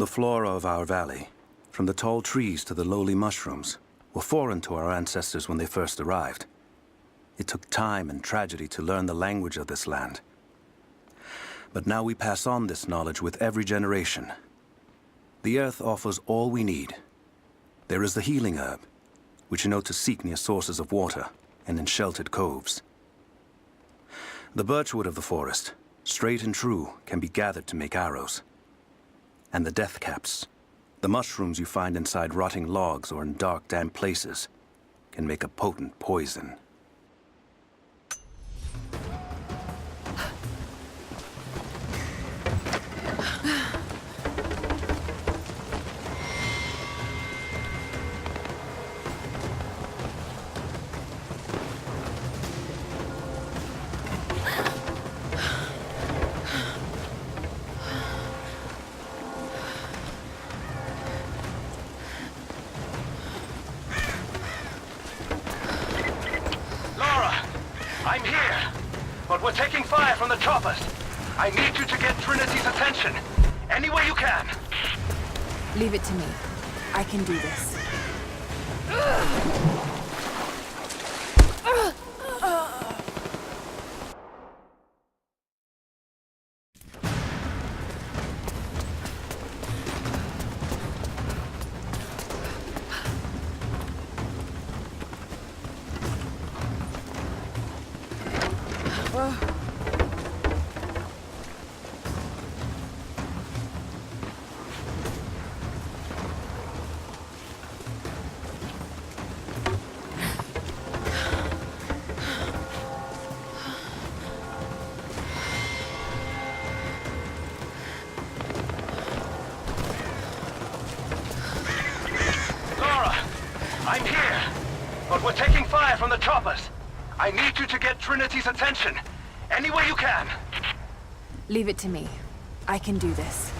The flora of our valley, from the tall trees to the lowly mushrooms, were foreign to our ancestors when they first arrived. It took time and tragedy to learn the language of this land. But now we pass on this knowledge with every generation. The earth offers all we need. There is the healing herb, which you know to seek near sources of water and in sheltered coves. The birchwood of the forest, straight and true, can be gathered to make arrows. And the death caps, the mushrooms you find inside rotting logs or in dark, damp places, can make a potent poison. I'm here, but we're taking fire from the choppers. I need you to get Trinity's attention, any way you can. Leave it to me. I can do this. I'm here, but we're taking fire from the choppers. I need you to get Trinity's attention, any way you can. Leave it to me. I can do this.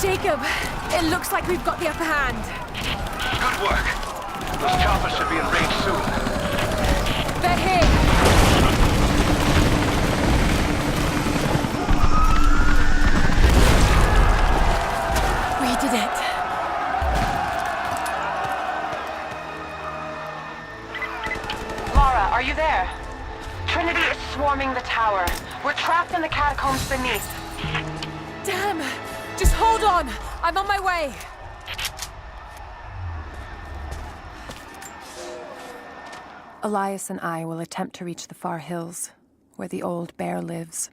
Jacob, it looks like we've got the upper hand. Good work. Those choppers should be in range soon. They're here. We did it. Lara, are you there? Trinity is swarming the tower. We're trapped in the catacombs beneath. Damn! Just hold on! I'm on my way! Elias and I will attempt to reach the far hills, where the old bear lives.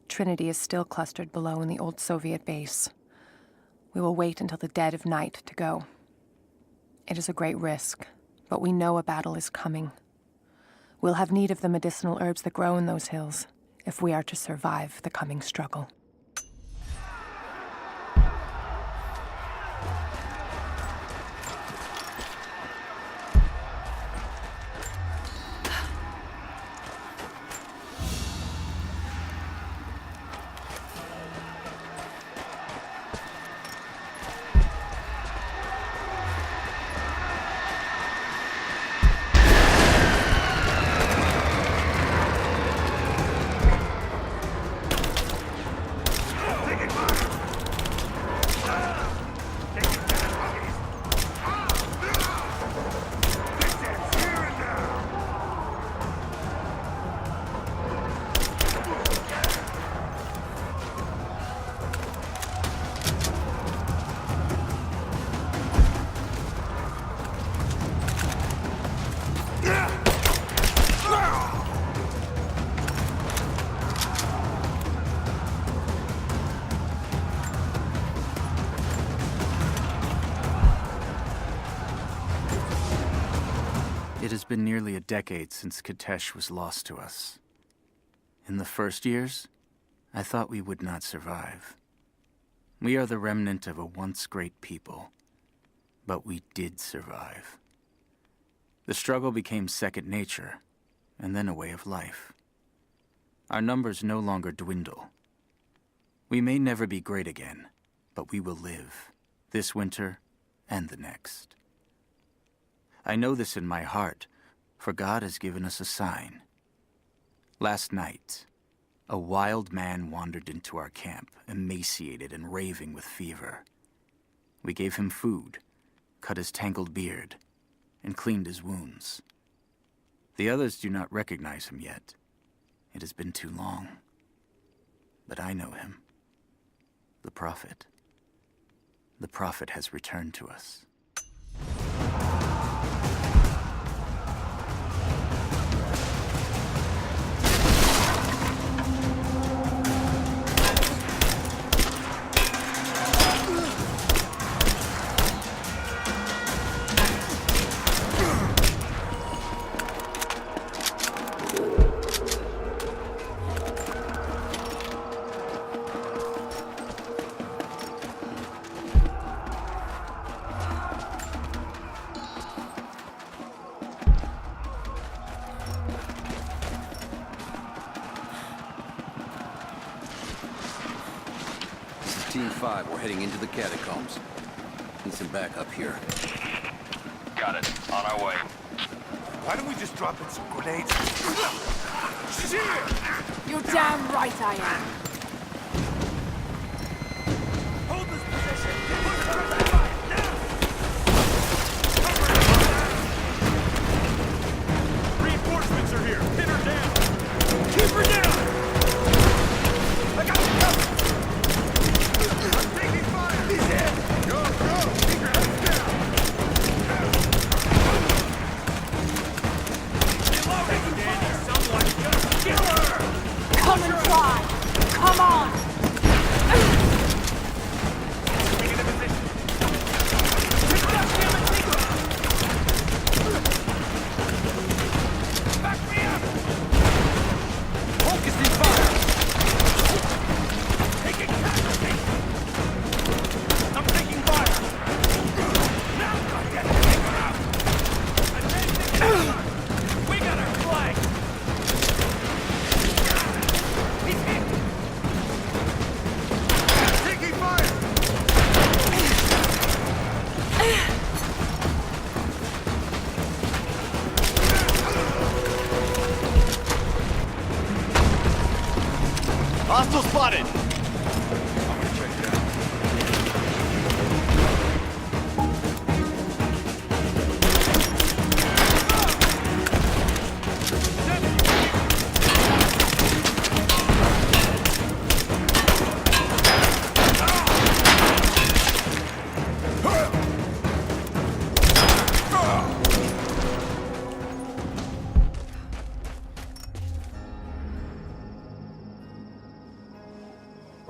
Trinity is still clustered below in the old Soviet base. We will wait until the dead of night to go. It is a great risk, but we know a battle is coming. We'll have need of the medicinal herbs that grow in those hills, if we are to survive the coming struggle. It has been nearly a decade since Kitesh was lost to us. In the first years, I thought we would not survive. We are the remnant of a once great people, but we did survive. The struggle became second nature, and then a way of life. Our numbers no longer dwindle. We may never be great again, but we will live, this winter and the next. I know this in my heart, for God has given us a sign. Last night, a wild man wandered into our camp, emaciated and raving with fever. We gave him food, cut his tangled beard, and cleaned his wounds. The others do not recognize him yet. It has been too long. But I know him. The Prophet. The Prophet has returned to us. Team 5, we're heading into the catacombs. Need some backup here. Got it. On our way. Why don't we just drop in some grenades? Shit! You're damn right I am. Hold this position! Reinforcements are here! Pin her down! Keep her down! I got you covered! I'm taking fire! He's in! Go, go! Keep your heads down! Reloading! Danny, someone just kill her! Come and try! Come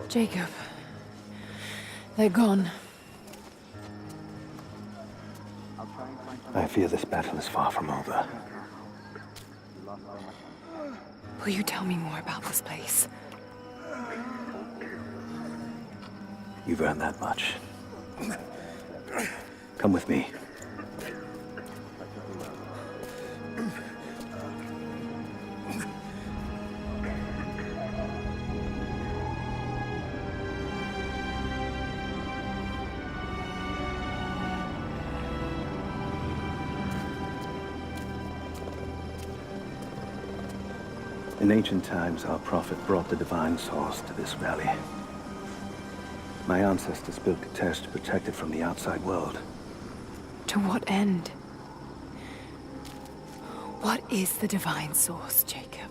Jacob. They're gone. I fear this battle is far from over. Will you tell me more about this place? You've earned that much. Come with me. In ancient times, our prophet brought the divine source to this valley. My ancestors built Katesh to protect it from the outside world. To what end? What is the divine source, Jacob?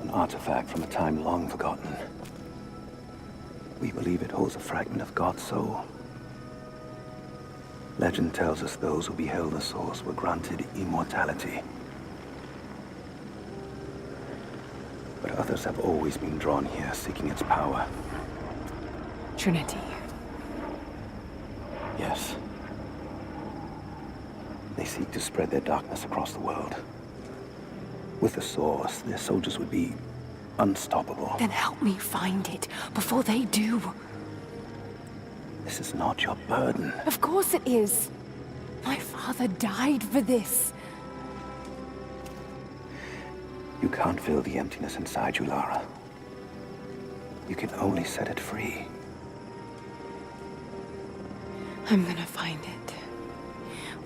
An artifact from a time long forgotten. We believe it holds a fragment of God's soul. Legend tells us those who beheld the source were granted immortality. But others have always been drawn here, seeking its power. Trinity. Yes. They seek to spread their darkness across the world. With the source, their soldiers would be unstoppable. Then help me find it before they do. This is not your burden. Of course it is. My father died for this. You can't fill the emptiness inside you, Lara. You can only set it free. I'm gonna find it.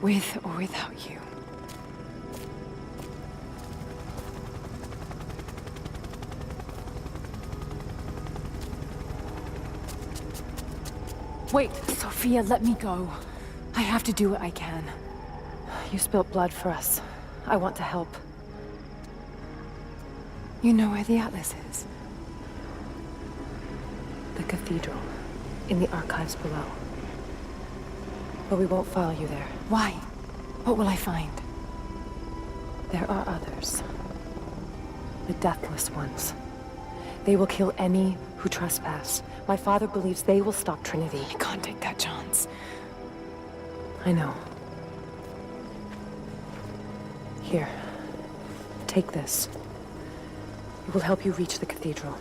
With or without you. Wait, Sophia, let me go. I have to do what I can. You spilt blood for us. I want to help. You know where the Atlas is? The cathedral. In the archives below. But we won't follow you there. Why? What will I find? There are others. The Deathless Ones. They will kill any who trespass. My father believes they will stop Trinity. I can't take that chance. I know. Here. Take this. It will help you reach the cathedral.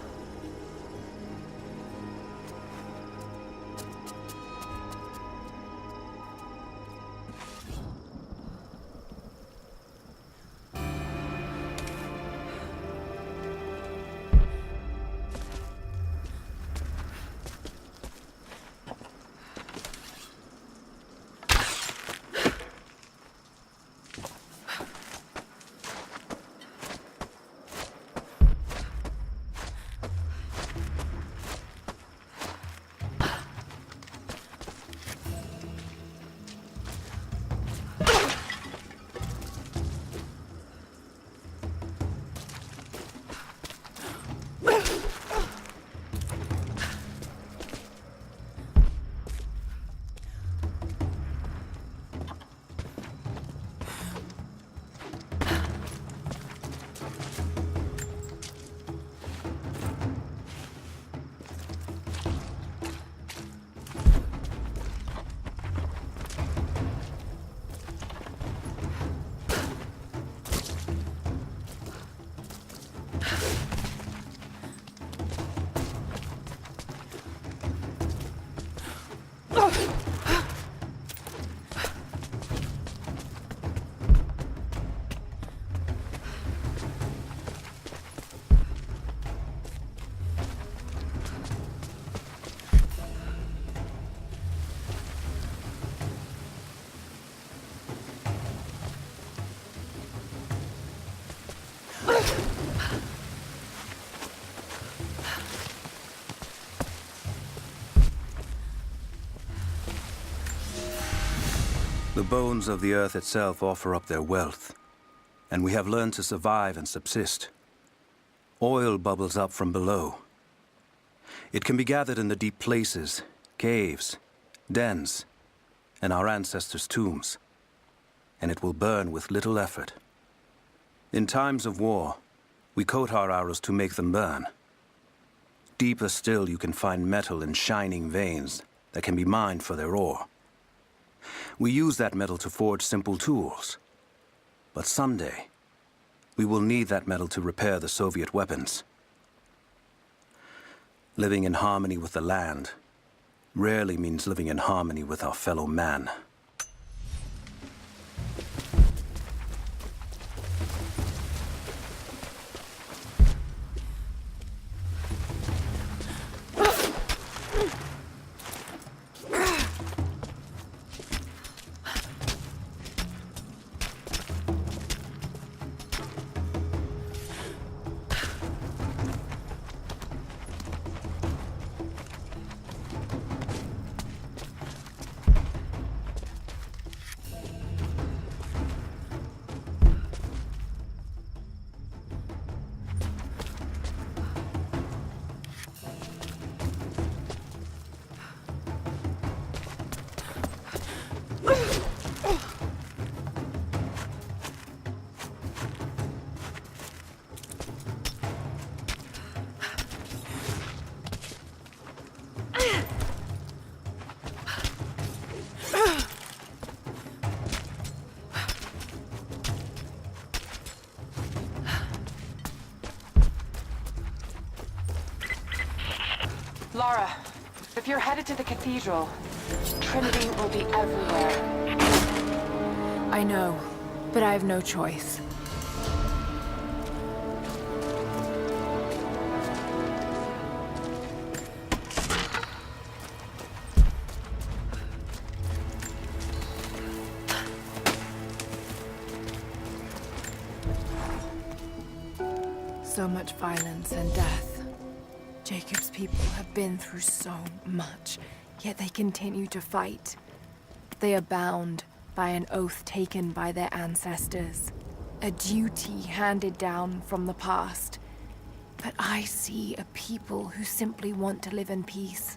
The bones of the earth itself offer up their wealth, and we have learned to survive and subsist. Oil bubbles up from below. It can be gathered in the deep places, caves, dens, and our ancestors' tombs, and it will burn with little effort. In times of war, We coat our arrows to make them burn. Deeper still, you can find metal in shining veins that can be mined for their ore. We use that metal to forge simple tools. But someday, we will need that metal to repair the Soviet weapons. Living in harmony with the land rarely means living in harmony with our fellow man. Lara, if you're headed to the cathedral, Trinity will be everywhere. I know, but I have no choice. So much violence and death. Jacob's people have been through so much, yet they continue to fight. They are bound by an oath taken by their ancestors, a duty handed down from the past. But I see a people who simply want to live in peace.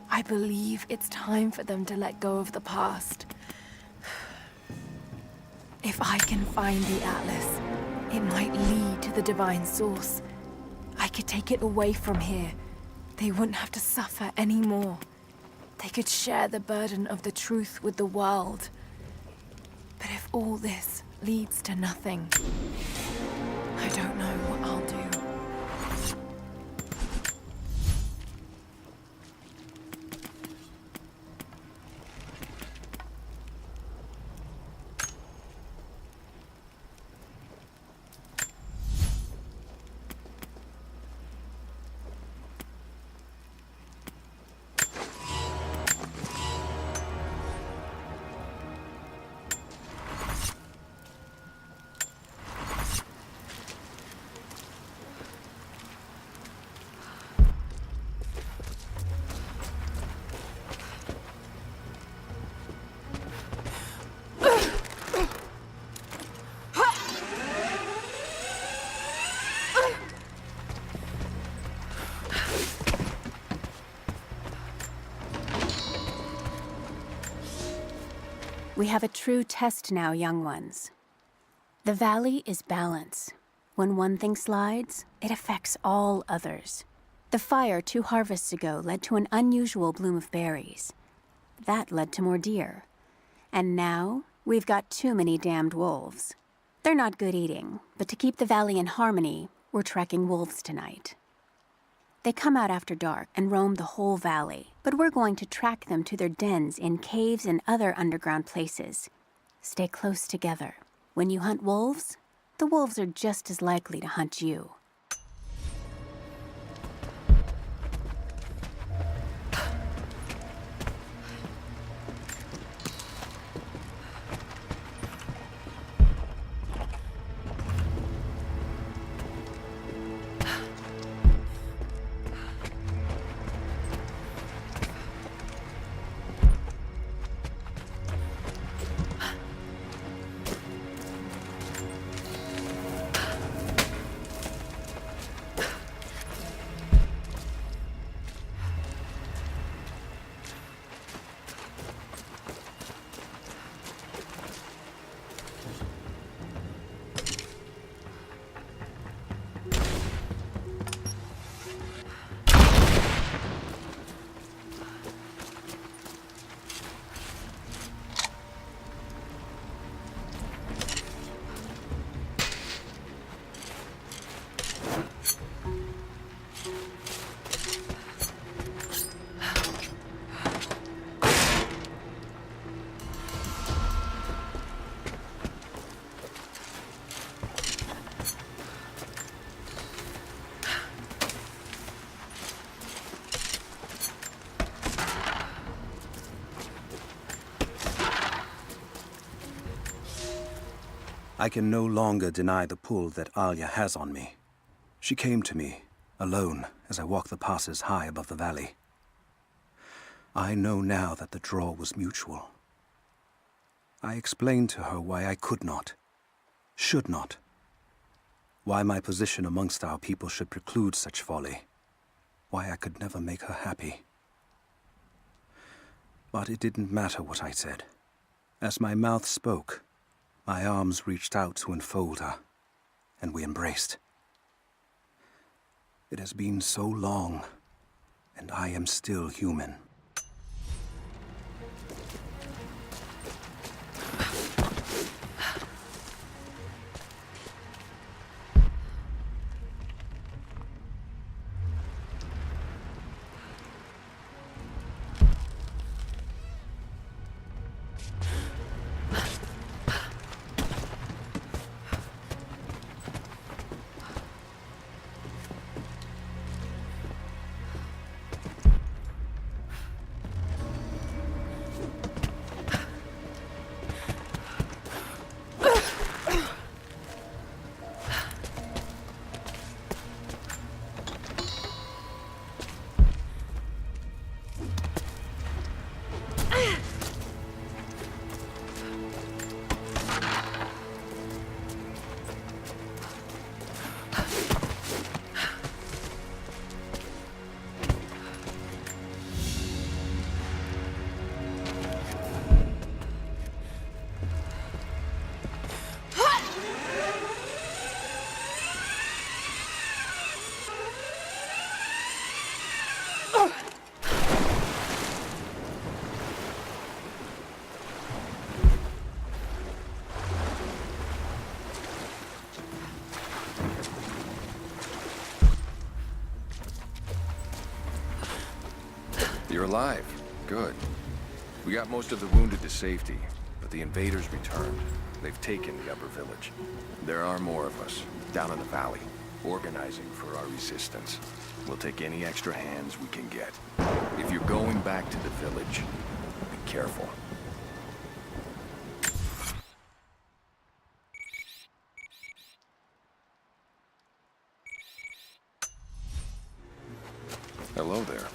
I believe it's time for them to let go of the past. If I can find the Atlas, it might lead to the divine source. I could take it away from here. They wouldn't have to suffer anymore. They could share the burden of the truth with the world. But if all this leads to nothing, I don't know what I'll do. We have a true test now, young ones. The valley is balance. When one thing slides, it affects all others. The fire 2 harvests ago led to an unusual bloom of berries. That led to more deer. And now, we've got too many damned wolves. They're not good eating, but to keep the valley in harmony, we're tracking wolves tonight. They come out after dark and roam the whole valley, but we're going to track them to their dens in caves and other underground places. Stay close together. When you hunt wolves, the wolves are just as likely to hunt you. I can no longer deny the pull that Alia has on me. She came to me, alone, as I walked the passes high above the valley. I know now that the draw was mutual. I explained to her why I could not, should not, why my position amongst our people should preclude such folly, why I could never make her happy. But it didn't matter what I said. As my mouth spoke, my arms reached out to enfold her, and we embraced. It has been so long, and I am still human. You're alive. Good. We got most of the wounded to safety, but the invaders returned. They've taken the upper village. There are more of us, down in the valley, organizing for our resistance. We'll take any extra hands we can get. If you're going back to the village, be careful. Hello there.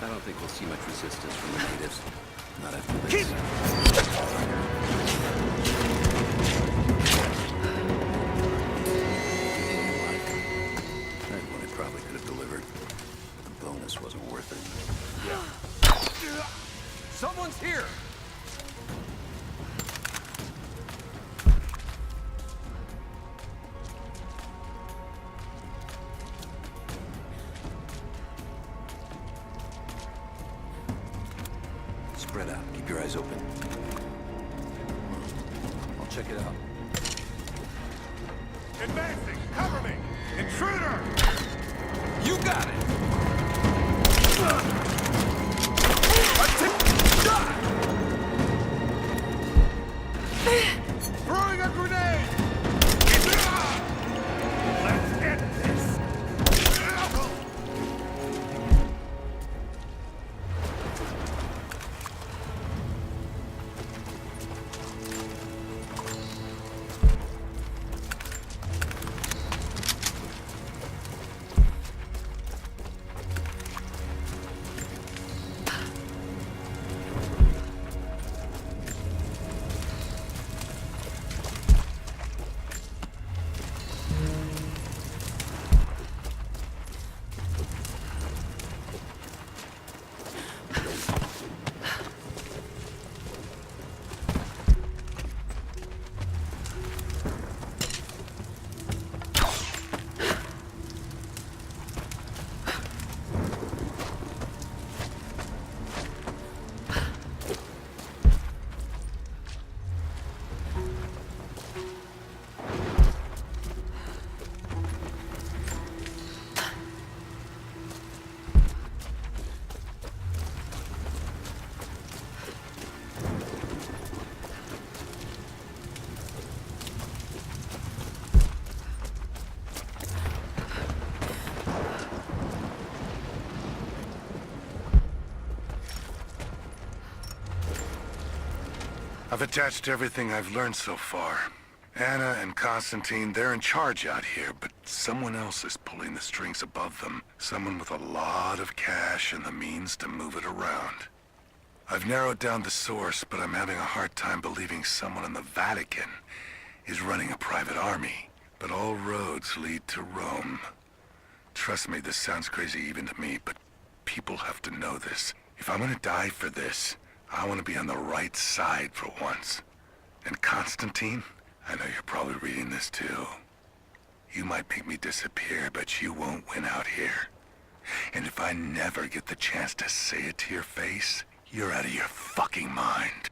I don't think we'll see much resistance from the natives. Not after this. That one I probably could have delivered. The bonus wasn't worth it. Someone's here! Keep your eyes open. I'll check it out. Advancing! Cover me! Intruder! You got it! Throwing a grenade! Let's end this! I've attached everything I've learned so far. Anna and Constantine, they're in charge out here, but someone else is pulling the strings above them. Someone with a lot of cash and the means to move it around. I've narrowed down the source, but I'm having a hard time believing someone in the Vatican is running a private army. But all roads lead to Rome. Trust me, this sounds crazy even to me, but people have to know this. If I'm gonna die for this, I want to be on the right side for once. And Constantine, I know you're probably reading this too. You might make me disappear, but you won't win out here. And if I never get the chance to say it to your face, you're out of your fucking mind.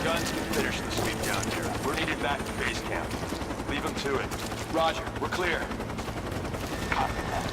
Guns can finish the sweep down here. We're needed back to base camp. Leave them to it. Roger, we're clear. Copy that.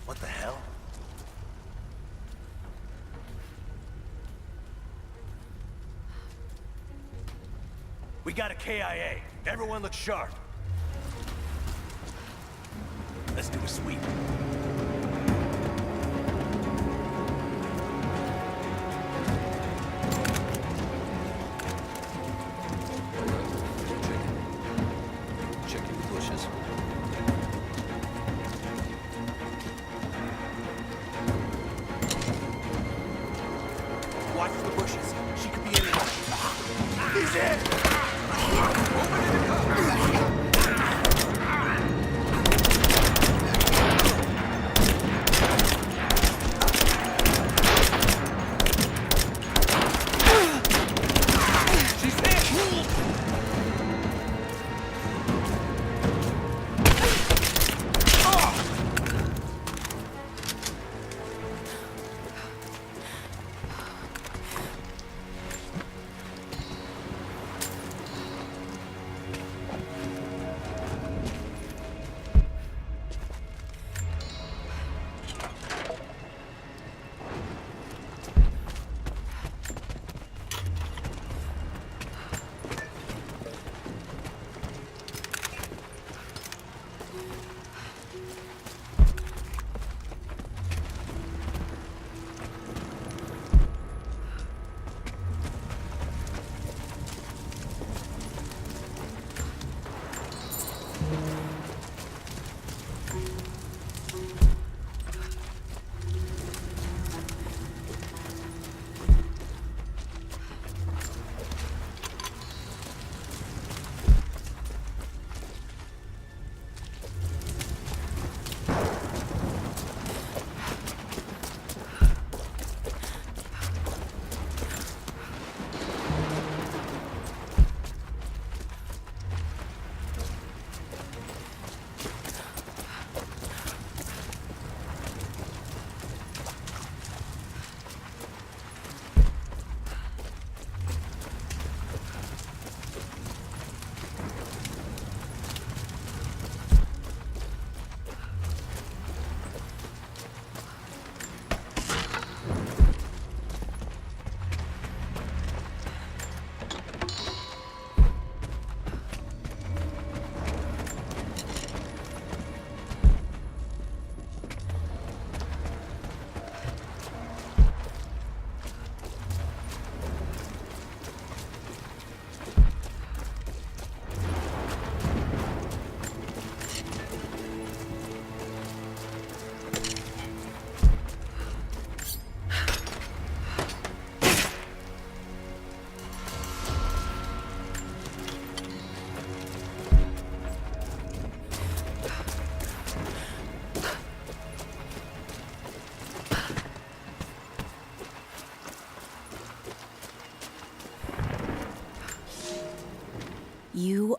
What the hell? We got a KIA. Everyone looks sharp. Let's do a sweep. Checking the bushes. Watch the bushes. She could be anywhere. He's in! Open it and cover!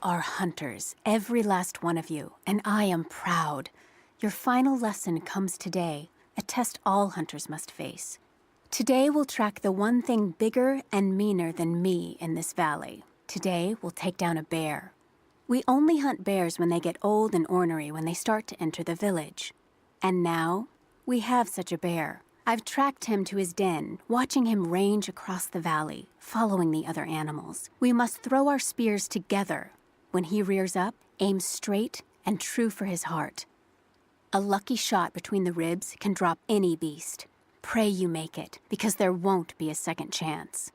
are hunters, every last one of you, and I am proud. Your final lesson comes today, a test all hunters must face. Today we'll track the one thing bigger and meaner than me in this valley. Today we'll take down a bear. We only hunt bears when they get old and ornery when they start to enter the village. And now, we have such a bear. I've tracked him to his den, watching him range across the valley, following the other animals. We must throw our spears together. When he rears up, aim straight and true for his heart. A lucky shot between the ribs can drop any beast. Pray you make it, because there won't be a second chance.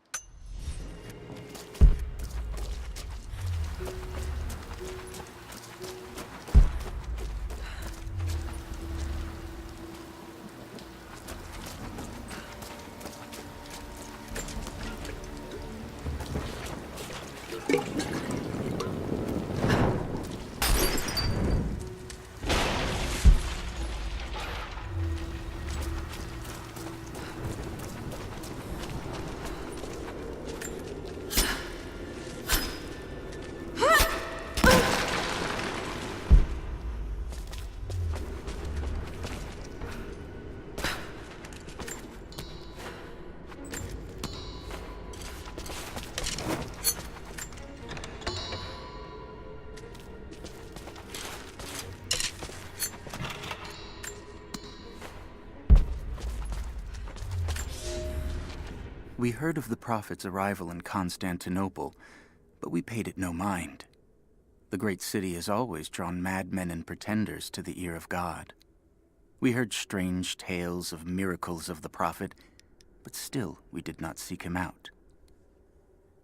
We heard of the Prophet's arrival in Constantinople, but we paid it no mind. The great city has always drawn madmen and pretenders to the ear of God. We heard strange tales of miracles of the Prophet, but still we did not seek him out.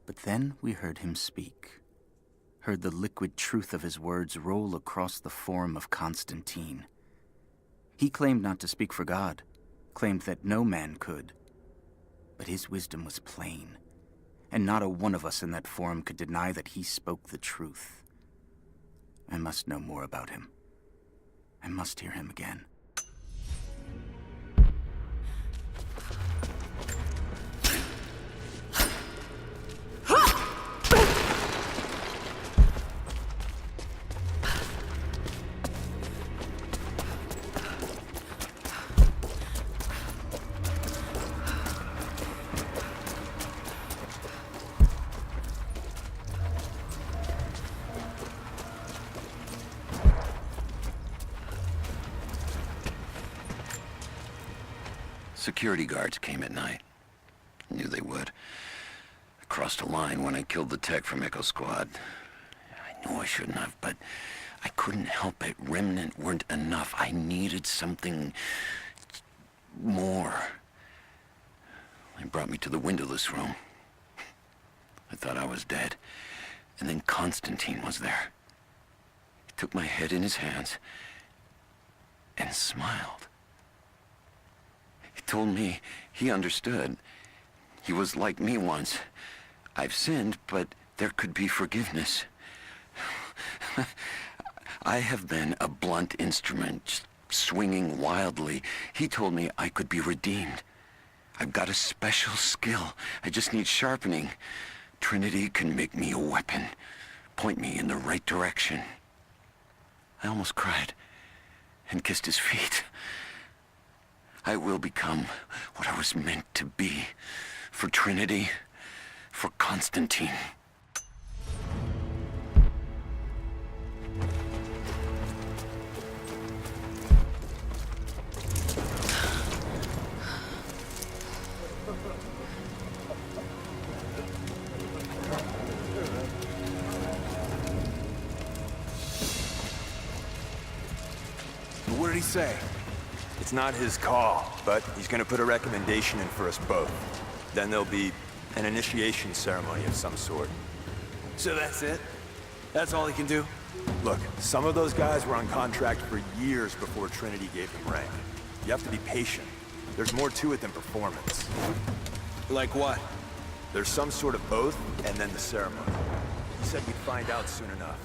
But then we heard him speak, heard the liquid truth of his words roll across the forum of Constantine. He claimed not to speak for God, claimed that no man could. But his wisdom was plain, and not a one of us in that forum could deny that he spoke the truth. I must know more about him. I must hear him again. Security guards came at night. Knew they would. I crossed a line when I killed the tech from Echo Squad. I knew I shouldn't have, but I couldn't help it. Remnant weren't enough. I needed something more. They brought me to the windowless room. I thought I was dead. And then Constantine was there. He took my head in his hands and smiled. He told me he understood. He was like me once. I've sinned, but there could be forgiveness. I have been a blunt instrument, just swinging wildly. He told me I could be redeemed. I've got a special skill. I just need sharpening. Trinity can make me a weapon, point me in the right direction. I almost cried and kissed his feet. I will become what I was meant to be. For Trinity, for Constantine. What did he say? It's not his call, but he's gonna put a recommendation in for us both. Then there'll be an initiation ceremony of some sort. So that's it? That's all he can do? Look, some of those guys were on contract for years before Trinity gave them rank. You have to be patient. There's more to it than performance. Like what? There's some sort of oath, and then the ceremony. He said we'd find out soon enough.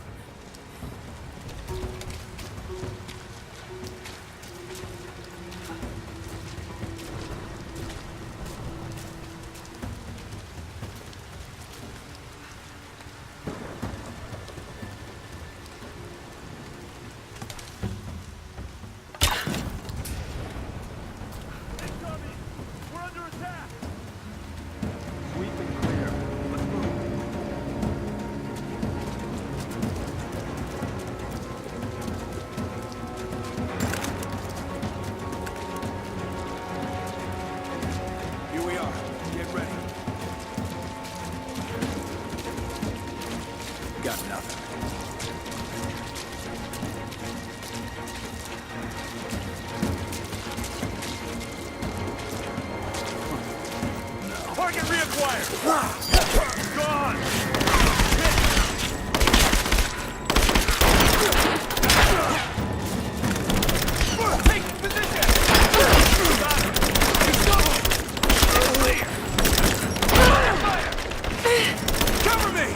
Gone! Take position! Got him! Clear! Fire! Cover me!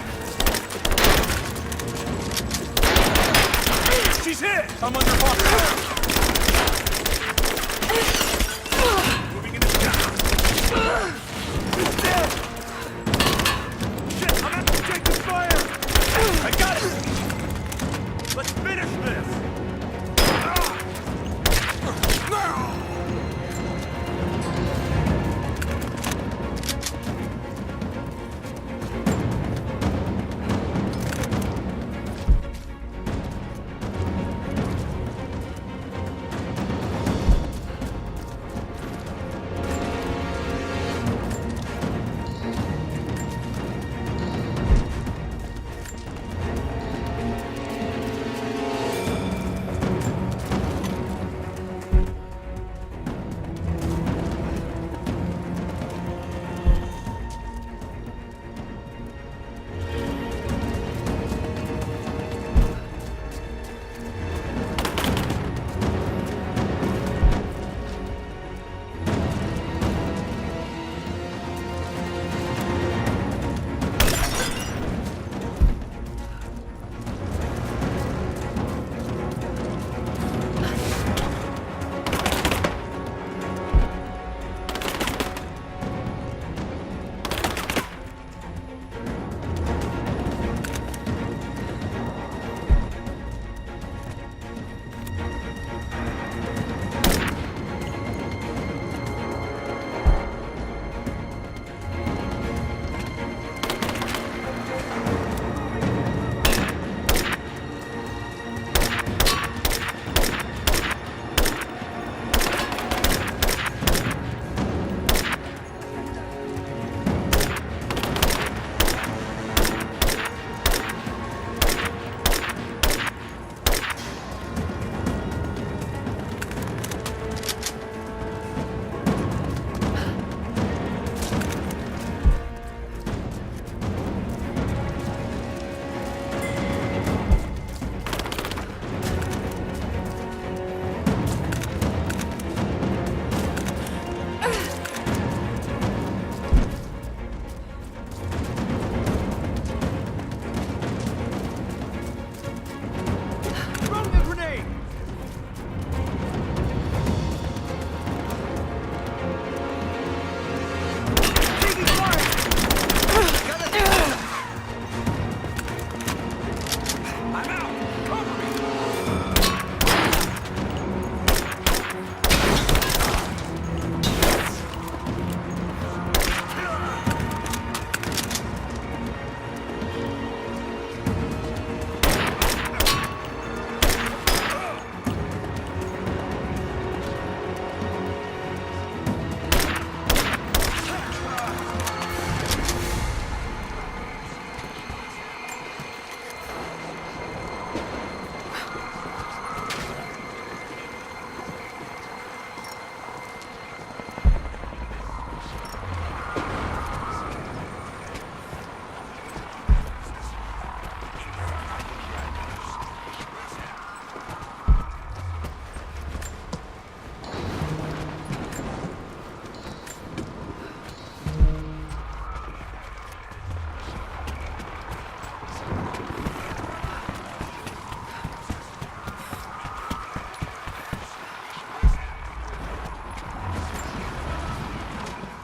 She's hit! I'm under fire! Moving in the sky! He's dead! Shit, I'm at to take this fire! I got it! Let's finish this!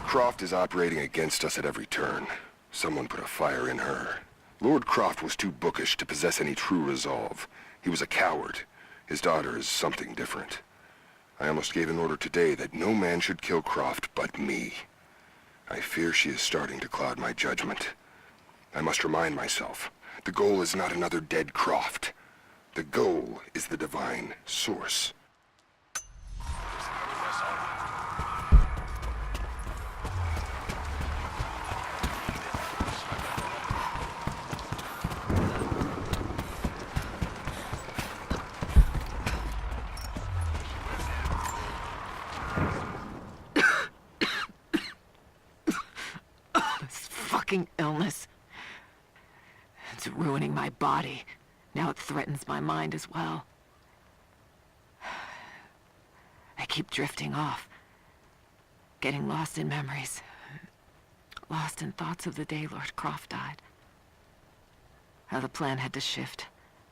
Croft is operating against us at every turn. Someone put a fire in her. Lord Croft was too bookish to possess any true resolve. He was a coward. His daughter is something different. I almost gave an order today that no man should kill Croft but me. I fear she is starting to cloud my judgment. I must remind myself, the goal is not another dead Croft. The goal is the divine source. fucking illness. It's ruining my body. Now it threatens my mind as well. I keep drifting off. Getting lost in memories. Lost in thoughts of the day Lord Croft died. How the plan had to shift.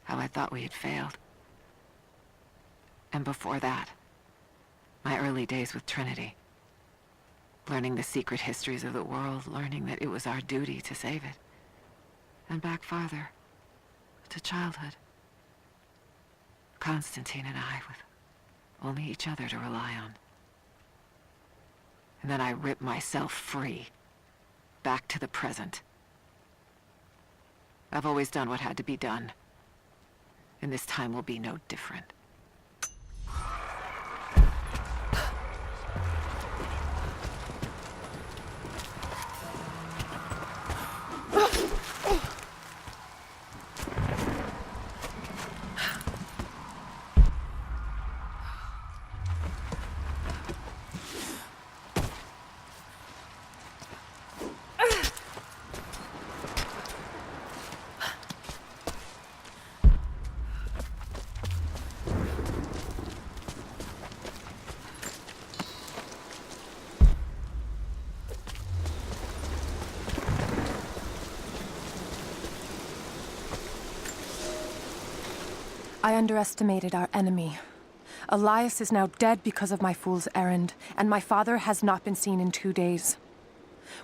How I thought we had failed. And before that, my early days with Trinity. Learning the secret histories of the world, learning that it was our duty to save it. And back farther, to childhood. Constantine and I, with only each other to rely on. And then I ripped myself free, back to the present. I've always done what had to be done, and this time will be no different. I underestimated our enemy. Elias is now dead because of my fool's errand, and my father has not been seen in 2 days.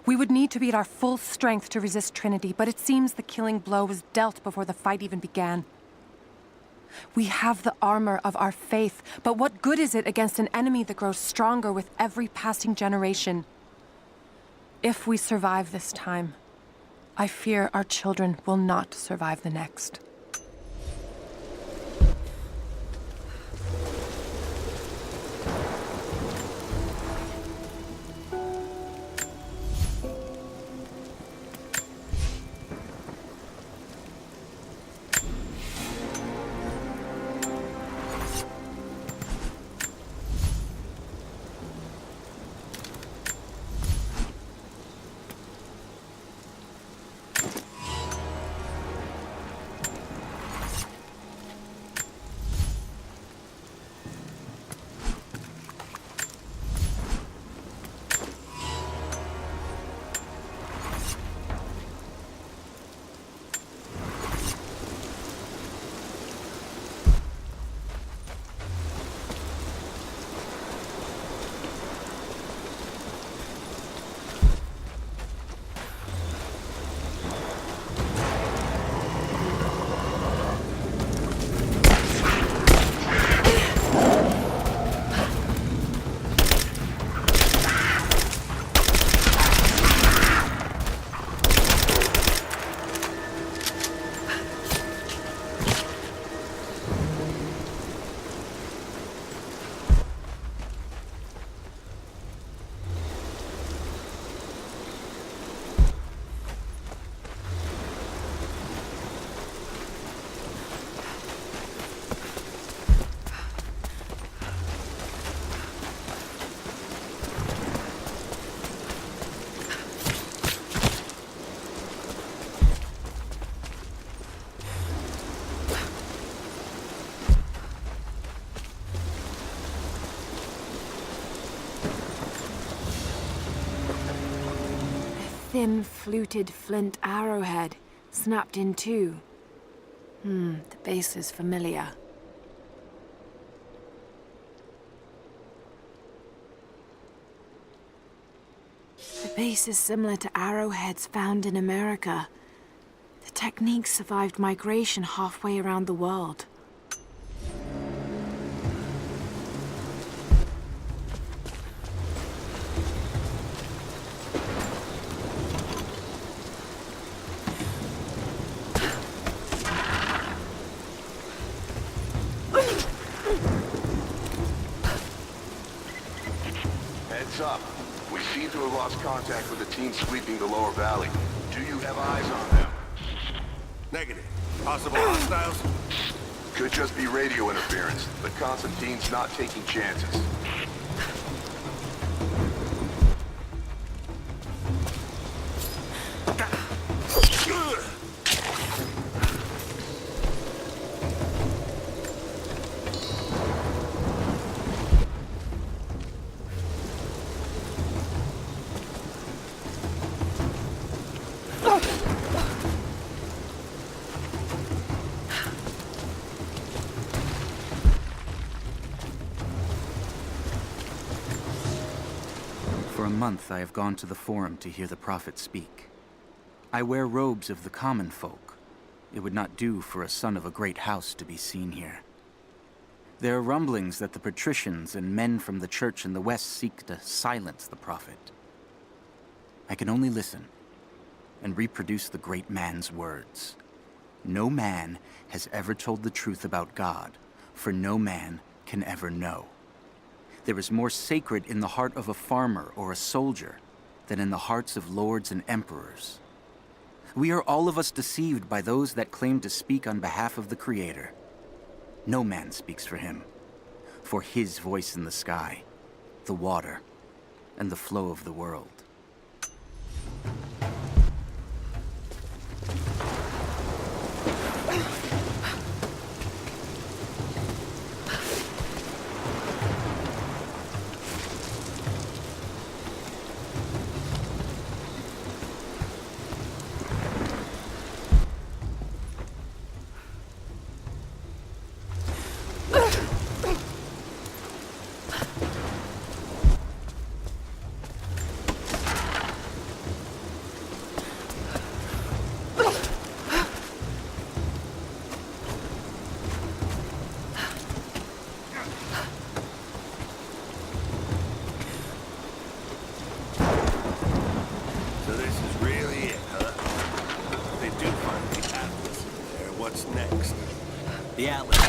We would need to be at our full strength to resist Trinity, but it seems the killing blow was dealt before the fight even began. We have the armor of our faith, but what good is it against an enemy that grows stronger with every passing generation? If we survive this time, I fear our children will not survive the next. Thin, fluted flint arrowhead, snapped in two. The base is familiar. The base is similar to arrowheads found in America. The technique survived migration halfway around the world. Heads up. We seem to have lost contact with the team sweeping the lower valley. Do you have eyes on them? Negative. Possible hostiles? Could just be radio interference, but Constantine's not taking chances. For a month I have gone to the Forum to hear the Prophet speak. I wear robes of the common folk. It would not do for a son of a great house to be seen here. There are rumblings that the patricians and men from the church in the west seek to silence the Prophet. I can only listen and reproduce the great man's words. No man has ever told the truth about God, for no man can ever know. There is more sacred in the heart of a farmer or a soldier than in the hearts of lords and emperors. We are all of us deceived by those that claim to speak on behalf of the Creator. No man speaks for him, for his voice in the sky, the water, and the flow of the world. So this is really it, huh? If they do find the Atlas in there, what's next? The Atlas.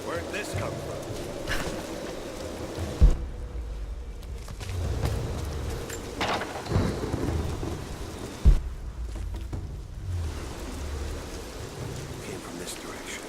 Where'd this come from? Came from this direction.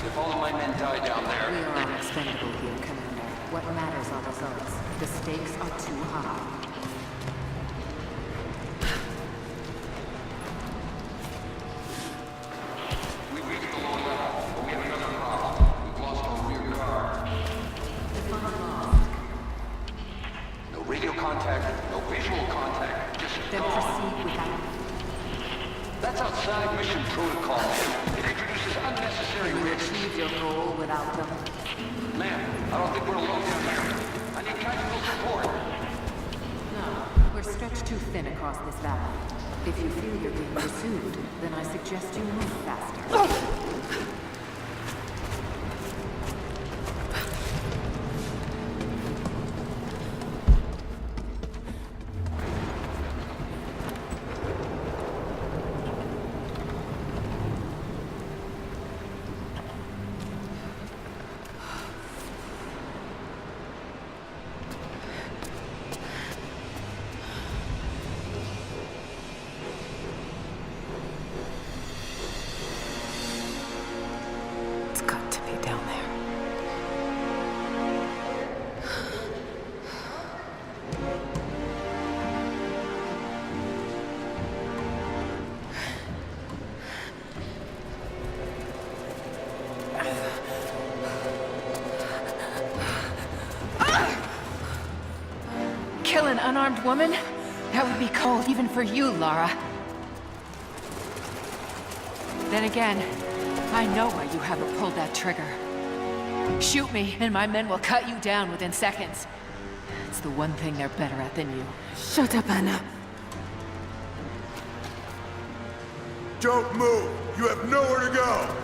If all of my men die down there... We are expendable here, Commander. What matters are results. The stakes are too high. We reached the lower level, but we have another problem. We've lost our rear guard. No radio contact, no visual contact, just then proceed without me. That's outside mission protocol. It introduces unnecessary risks. Achieve your goal without them. Ma'am, I don't think we're alone down here. I need tactical support. No, we're stretched too thin across this valley. If you feel you're being pursued, then I suggest you move faster. It's got to be down there. Kill an unarmed woman? That would be cold even for you, Lara. Then again, I know why you haven't pulled that trigger. Shoot me, and my men will cut you down within seconds. It's the one thing they're better at than you. Shut up, Anna. Don't move! You have nowhere to go!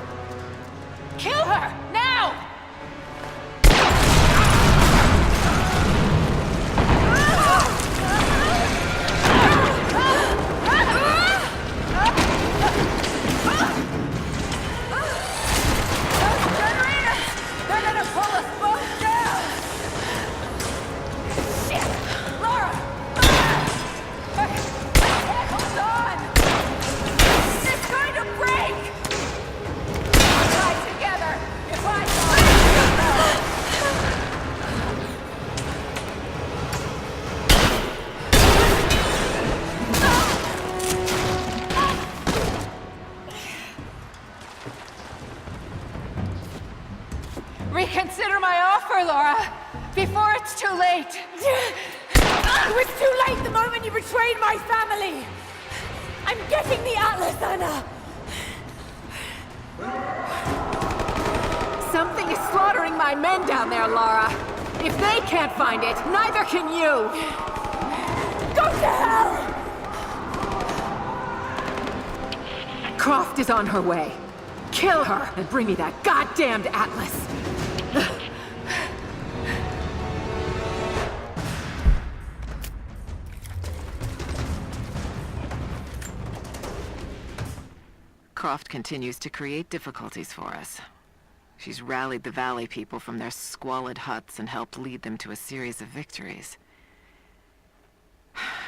Kill her! Now! They're gonna pull us both down! Shit! Laura! Hold on! It's going to break! We'll die together if I Reconsider my offer, Laura, before it's too late. It was too late the moment you betrayed my family! I'm getting the Atlas, Anna! Something is slaughtering my men down there, Laura. If they can't find it, neither can you. Go to hell! Croft is on her way. Kill her and bring me that goddamned Atlas. Croft continues to create difficulties for us. She's rallied the Valley people from their squalid huts and helped lead them to a series of victories.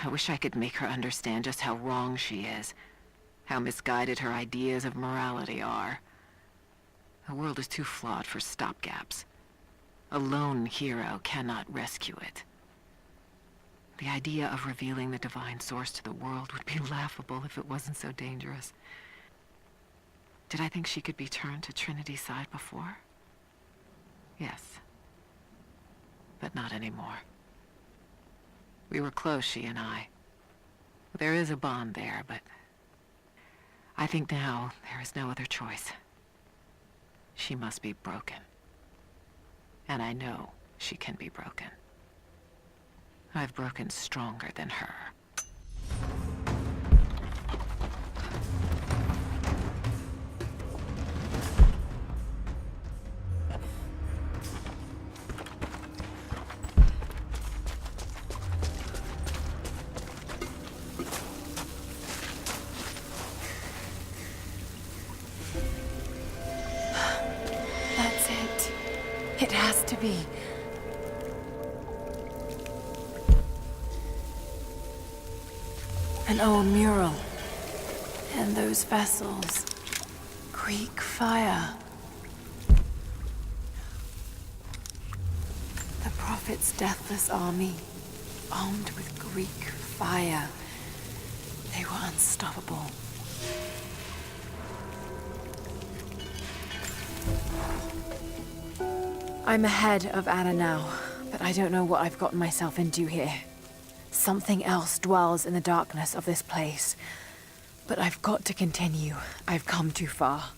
I wish I could make her understand just how wrong she is, how misguided her ideas of morality are. The world is too flawed for stopgaps. A lone hero cannot rescue it. The idea of revealing the divine source to the world would be laughable if it wasn't so dangerous. Did I think she could be turned to Trinity's side before? Yes. But not anymore. We were close, she and I. There is a bond there, but I think now there is no other choice. She must be broken. And I know she can be broken. I've broken stronger than her. That's it. It has to be. An old mural. And those vessels. Greek fire. The Prophet's deathless army, armed with Greek fire. They were unstoppable. I'm ahead of Anna now, but I don't know what I've gotten myself into here. Something else dwells in the darkness of this place. But I've got to continue. I've come too far.